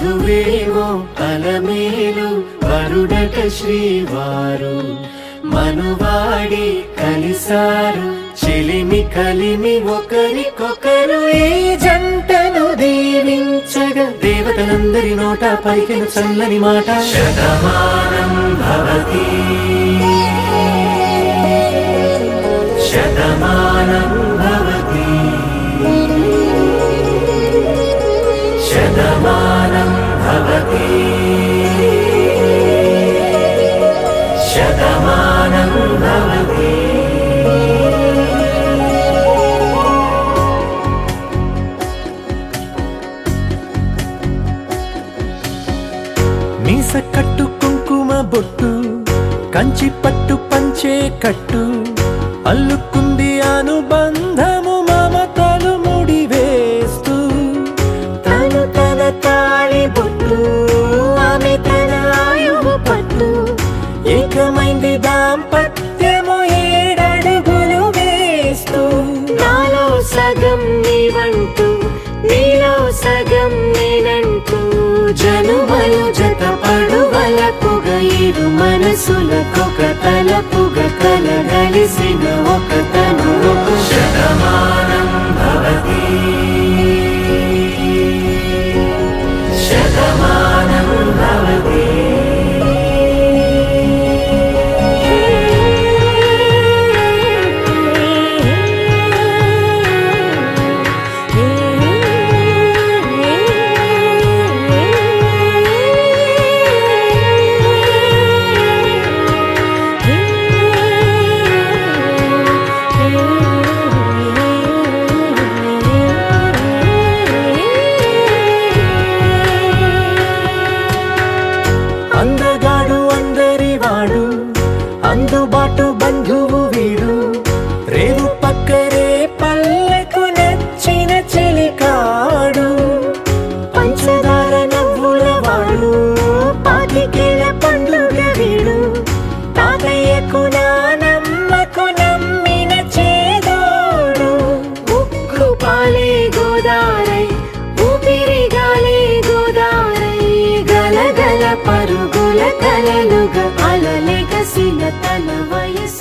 వధువేమో అలమేలు వరుడట శ్రీవారు మనువాడి కలిసారు చెలిమి కలిమి ఒకరికొకరు ఈ జంటను దీవించగా దేవతలందరి నోట పలికిన చల్లని మాట శతమానం భవతి శతమానం భవతి శతమానం భవతి శతమానం భవతి మీస కట్టు కుంకుమ బొట్టు కంచి పట్టు పంచే కట్టు అల్లుకుంది అనుబంధము మమతలు ముడివేస్తూ తను తన తాళి బొట్టు ఆమె తన ఆయువు పట్టు ఏకమైంది దాంపత్యము 7 అడుగులు వేస్తూ నాలో సగం నీవంటూ నీలో సగం నేనంటూ జనుమలు జతపడువలపుగ ఇరు మనసులకొక తలపుగ కలగలిసిన ఒక తను శతమానం భవతి శతమానం భవతి అందగాడు అందరివాడు అందుబాటు బంధువు వీడు రేవు పక్కరే పల్లెకు నచ్చిన చెలికాడు పంచదార నవ్వుల వాడు పాతికేల పండుగ వీడు తాతయ్యకు నానమ్మకు నమ్మిన చేదోడు ఉక్కు పాలే గోదారై ఊపిరిగాలే గోదారై గలగల పరుగుల కలలుగా అలలెగసిన తన వయసు